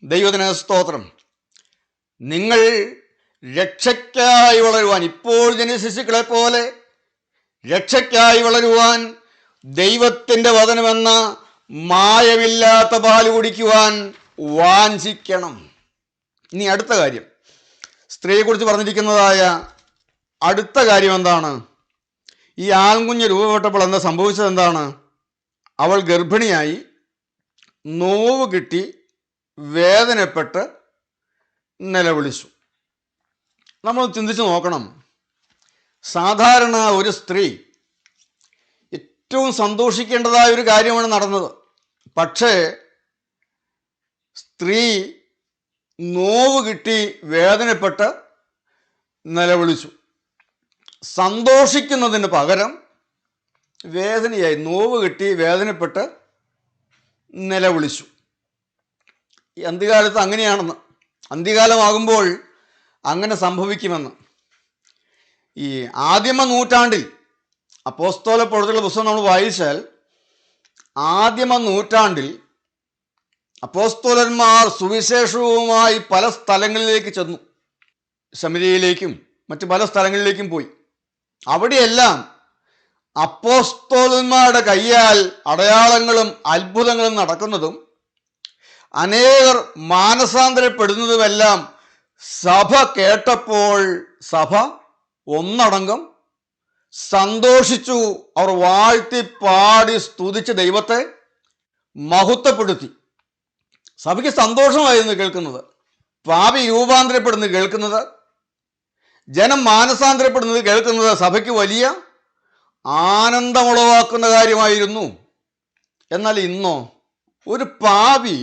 ദൈവത്തിന് സ്തോത്രം. നിങ്ങൾ രക്ഷയ്ക്കായി വളരുവാൻ, ഇപ്പോൾ ജനിച്ച ശിശുക്കളെ പോലെ രക്ഷയ്ക്കായി വളരുവാൻ, ദൈവത്തിൻ്റെ വചനമെന്ന മായമില്ലാത്ത പാല് കുടിക്കുവാൻ വാഞ്ചിക്കണം. ഇനി അടുത്ത കാര്യം, സ്ത്രീയെക്കുറിച്ച് പറഞ്ഞിരിക്കുന്നതായ അടുത്ത കാര്യം എന്താണ്? ഈ ആൺകുഞ്ഞ് രൂപപ്പെട്ടപ്പോൾ എന്താ സംഭവിച്ചത്? എന്താണ്? അവൾ ഗർഭിണിയായി, നോവ് കിട്ടി, വേദനപ്പെട്ട് നിലവിളിച്ചു. നമ്മൾ ചിന്തിച്ച് നോക്കണം. സാധാരണ ഒരു സ്ത്രീ ഏറ്റവും സന്തോഷിക്കേണ്ടതായ ഒരു കാര്യമാണ് നടന്നത്. പക്ഷേ സ്ത്രീ നോവ് കിട്ടി വേദനപ്പെട്ട് നിലവിളിച്ചു. സന്തോഷിക്കുന്നതിന് പകരം വേദനയായി, നോവ് കിട്ടി വേദനപ്പെട്ട് നിലവിളിച്ചു. ഈ അന്ത്യകാലത്ത് അങ്ങനെയാണെന്ന്, അന്ത്യകാലമാകുമ്പോൾ അങ്ങനെ സംഭവിക്കുമെന്ന്. ഈ ആദിമ നൂറ്റാണ്ടിൽ അപ്പോസ്തല പ്രവൃത്തികളുടെ പുസ്തകം നമ്മൾ വായിച്ചാൽ, ആദിമ നൂറ്റാണ്ടിൽ അപ്പോസ്തലന്മാർ സുവിശേഷവുമായി പല സ്ഥലങ്ങളിലേക്ക് ചെന്നു. ശമരിയയിലേക്കും മറ്റ് പല സ്ഥലങ്ങളിലേക്കും പോയി. അവിടെയെല്ലാം അപ്പോസ്തലന്മാരുടെ കയ്യാൽ അടയാളങ്ങളും അത്ഭുതങ്ങളും നടക്കുന്നതും അനേകർ മാനസാന്തരപ്പെടുന്നതുമെല്ലാം സഭ കേട്ടപ്പോൾ സഭ ഒന്നടങ്കം സന്തോഷിച്ചു. അവർ വാഴ്ത്തി പാടി സ്തുതിച്ച് ദൈവത്തെ മഹത്വപ്പെടുത്തി. സഭയ്ക്ക് സന്തോഷമായിരുന്നു കേൾക്കുന്നത്. പാപി രൂപാന്തരപ്പെടുന്നത് കേൾക്കുന്നത്, ജനം മാനസാന്തരപ്പെടുന്നത് കേൾക്കുന്നത് സഭയ്ക്ക് വലിയ ആനന്ദമുളവാക്കുന്ന കാര്യമായിരുന്നു. എന്നാൽ ഇന്നോ ഒരു പാപി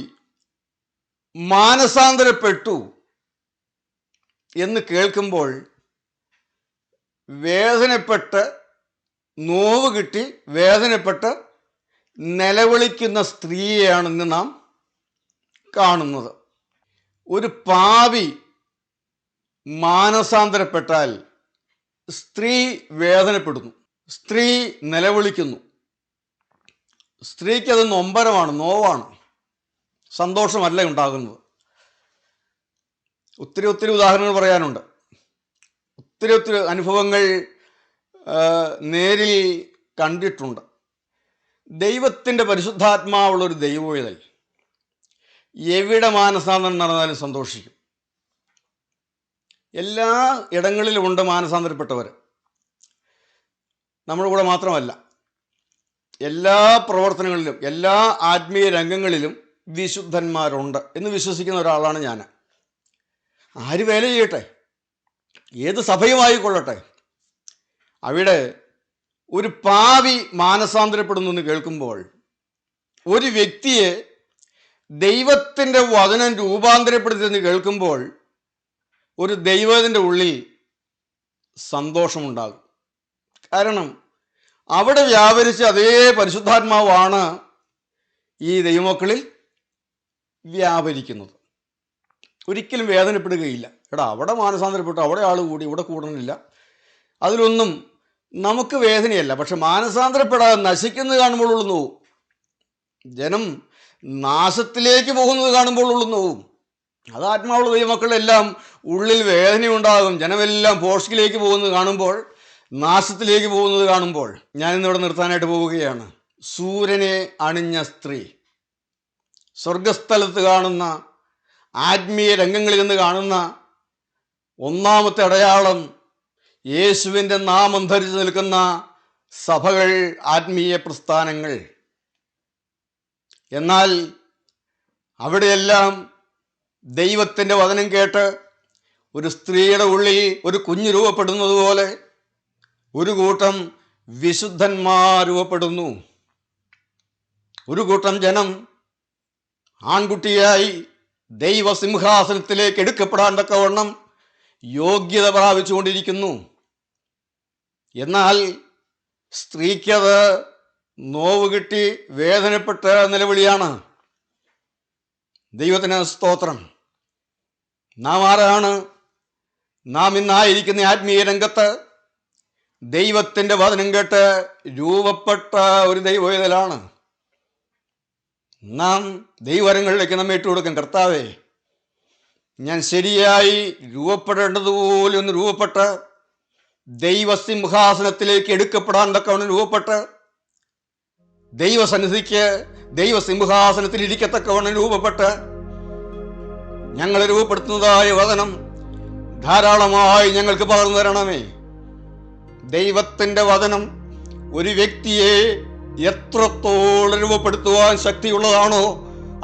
മാനസാന്തരപ്പെട്ടു എന്ന് കേൾക്കുമ്പോൾ വേദനപ്പെട്ട്, നോവ് കിട്ടി വേദനപ്പെട്ട് നിലവിളിക്കുന്ന സ്ത്രീയെയാണ് ഇന്ന് നാം കാണുന്നത്. ഒരു പാപി മാനസാന്തരപ്പെട്ടാൽ സ്ത്രീ വേദനപ്പെടുന്നു, സ്ത്രീ നിലവിളിക്കുന്നു. സ്ത്രീക്കത് നൊമ്പരമാണ്, നോവാണ്, സന്തോഷമല്ല ഉണ്ടാകുന്നത്. ഒത്തിരി ഉദാഹരണങ്ങൾ പറയാനുണ്ട്. ഒത്തിരി അനുഭവങ്ങൾ നേരിൽ കണ്ടിട്ടുണ്ട്. ദൈവത്തിൻ്റെ പരിശുദ്ധാത്മാവുള്ളൊരു ദൈവവേദൽ എവിടെ മാനസാന്തരം നടന്നാലും സന്തോഷിക്കും. എല്ലാ ഇടങ്ങളിലുമുണ്ട് മാനസാന്തരപ്പെട്ടവർ. നമ്മുടെ കൂടെ മാത്രമല്ല, എല്ലാ പ്രവർത്തനങ്ങളിലും എല്ലാ ആത്മീയ രംഗങ്ങളിലും വിശുദ്ധന്മാരുണ്ട് എന്ന് വിശ്വസിക്കുന്ന ഒരാളാണ് ഞാൻ. ആര് വേല ചെയ്യട്ടെ, ഏത് സഭയുമായിക്കൊള്ളട്ടെ, അവിടെ ഒരു പാവി മാനസാന്തരപ്പെടുന്നു എന്ന് കേൾക്കുമ്പോൾ, ഒരു വ്യക്തിയെ ദൈവത്തിൻ്റെ വചനം രൂപാന്തരപ്പെടുത്തിയെന്ന് കേൾക്കുമ്പോൾ ഒരു ദൈവത്തിൻ്റെ ഉള്ളിൽ സന്തോഷമുണ്ടാകും. കാരണം അവിടെ വ്യാപരിച്ച അതേ പരിശുദ്ധാത്മാവാണ് ഈ ദൈവമക്കളിൽ വ്യാപരിക്കുന്നത്. ഒരിക്കലും വേദനപ്പെടുകയില്ല. എടാ അവിടെ മാനസാന്തരപ്പെട്ടു, അവിടെ ആൾ കൂടി, ഇവിടെ കൂടണില്ല, അതിലൊന്നും നമുക്ക് വേദനയല്ല. പക്ഷെ മാനസാന്തരപ്പെടാതെ നശിക്കുന്നത് കാണുമ്പോൾ ഉള്ളു നോവും. ജനം നാശത്തിലേക്ക് പോകുന്നത് കാണുമ്പോൾ ഉള്ളു നോവും. അത് ആത്മാവുള്ള ദൈവമക്കളെല്ലാം ഉള്ളിൽ വേദനയുണ്ടാകും. ജനമെല്ലാം പോഷ്കിലേക്ക് പോകുന്നത് കാണുമ്പോൾ, നാശത്തിലേക്ക് പോകുന്നത് കാണുമ്പോൾ. ഞാനിന്നിവിടെ നിർത്താനായിട്ട് പോവുകയാണ്. സൂര്യനെ അണിഞ്ഞ സ്ത്രീ, സ്വർഗസ്ഥലത്ത് കാണുന്ന, ആത്മീയ രംഗങ്ങളിൽ നിന്ന് കാണുന്ന ഒന്നാമത്തെ അടയാളം യേശുവിൻ്റെ നാമം ധരിച്ചു നിൽക്കുന്ന സഭകൾ, ആത്മീയ പ്രസ്ഥാനങ്ങൾ. എന്നാൽ അവിടെയെല്ലാം ദൈവത്തിൻ്റെ വചനം കേട്ട് ഒരു സ്ത്രീയുടെ ഉള്ളിൽ ഒരു കുഞ്ഞ് രൂപപ്പെടുന്നത് പോലെ ഒരു കൂട്ടം വിശുദ്ധന്മാർ രൂപപ്പെടുന്നു. ഒരു കൂട്ടം ജനം ആൺകുട്ടിയായി ദൈവസിംഹാസനത്തിലേക്ക് എടുക്കപ്പെടാൻ തക്കവണ്ണം യോഗ്യത പ്രാപിച്ചുകൊണ്ടിരിക്കുന്നു. എന്നാൽ സ്ത്രീക്കത് നോവ് കിട്ടി വേദനപ്പെട്ട നിലവിളിയാണ്. ദൈവത്തിന് സ്തോത്രം. നാം ആരാണ്? നാം ഇന്നായിരിക്കുന്ന ആത്മീയ രംഗത്ത് ദൈവത്തിൻ്റെ വചനം കേട്ട് രൂപപ്പെട്ട ഒരു ദൈവവേദലാണ്. നാം ദൈവവരങ്ങളിലേക്ക് നമ്മെ ഇട്ടുകൊടുക്കും. കർത്താവേ, ഞാൻ ശരിയായി രൂപപ്പെടേണ്ടതുപോലെ ഒന്ന് രൂപപ്പെട്ട് ദൈവസിംഹാസനത്തിലേക്ക് എടുക്കപ്പെടാൻ തക്കവണ്ണം രൂപപ്പെട്ട് ദൈവസന്നിധിക്ക് ദൈവസിംഹാസനത്തിൽ ഇരിക്കത്തക്കവണ്ണം രൂപപ്പെട്ട് ഞങ്ങളെ രൂപപ്പെടുത്തുന്നതായ വചനം ധാരാളമായി ഞങ്ങൾക്ക് പകർന്നു തരണമേ. ദൈവത്തിൻ്റെ വചനം ഒരു വ്യക്തിയെ എത്രത്തോളം രൂപപ്പെടുത്തുവാൻ ശക്തിയുള്ളതാണോ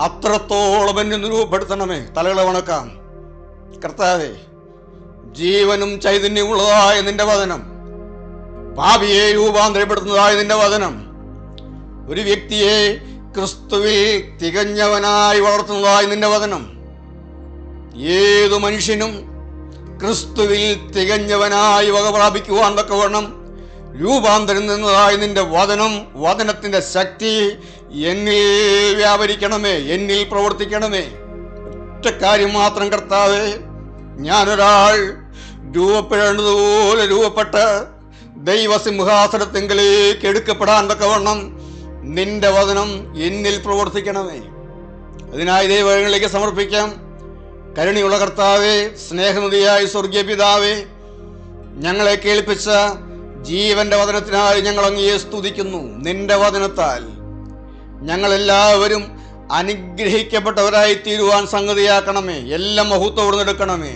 അത്രത്തോളം എന്നെ രൂപപ്പെടുത്തണമേ. തലകളെ വണക്കാം. കർത്താവേ, ജീവനും ചൈതന്യമുള്ളതായ നിന്റെ വചനം, പാപിയെ രൂപാന്തരപ്പെടുത്തുന്നതായ നിന്റെ വചനം, ഒരു വ്യക്തിയെ ക്രിസ്തുവിൽ തികഞ്ഞവനായി വളർത്തുന്നതായ നിന്റെ വചനം, ഏതു മനുഷ്യനും ക്രിസ്തുവിൽ തികഞ്ഞവനായി വക പ്രാപിക്കുവാൻ തക്കവണ്ണം രൂപാന്തരം നിന്നതായി നിന്റെ വചനം, വചനത്തിൻ്റെ ശക്തി എന്നിൽ വ്യാപരിക്കണമേ, എന്നിൽ പ്രവർത്തിക്കണമേ. ഒറ്റ കാര്യം മാത്രം കർത്താവേ, ഞാനൊരാൾ രൂപപ്പെടേണ്ടതുപോലെ രൂപപ്പെട്ട് ദൈവസിംഹാസനത്തിങ്കിലേക്ക് എടുക്കപ്പെടാൻ തക്കവണ്ണം നിന്റെ വചനം എന്നിൽ പ്രവർത്തിക്കണമേ. അതിനായി ദൈവങ്ങളിലേക്ക് സമർപ്പിക്കാം. കരുണയുള്ള കർത്താവേ, സ്നേഹനിധിയായ സ്വർഗീയ പിതാവേ, ഞങ്ങളെ കേൾപ്പിച്ച ജീവന്റെ വചനത്തിനായി ഞങ്ങൾ അങ്ങയെ സ്തുതിക്കുന്നു. നിന്റെ വചനത്താൽ ഞങ്ങളെല്ലാവരും അനുഗ്രഹിക്കപ്പെട്ടവരായി തീരുവാൻ സംഗതിയാക്കണമേ. എല്ലാം മഹത്വം എടുക്കണമേ.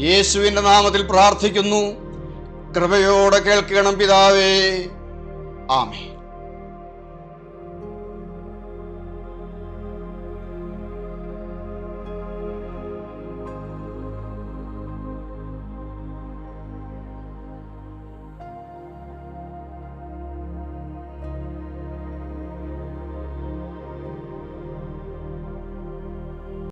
യേശുവിൻ്റെ നാമത്തിൽ പ്രാർത്ഥിക്കുന്നു. കൃപയോടെ കേൾക്കണം പിതാവേ. ആമേൻ.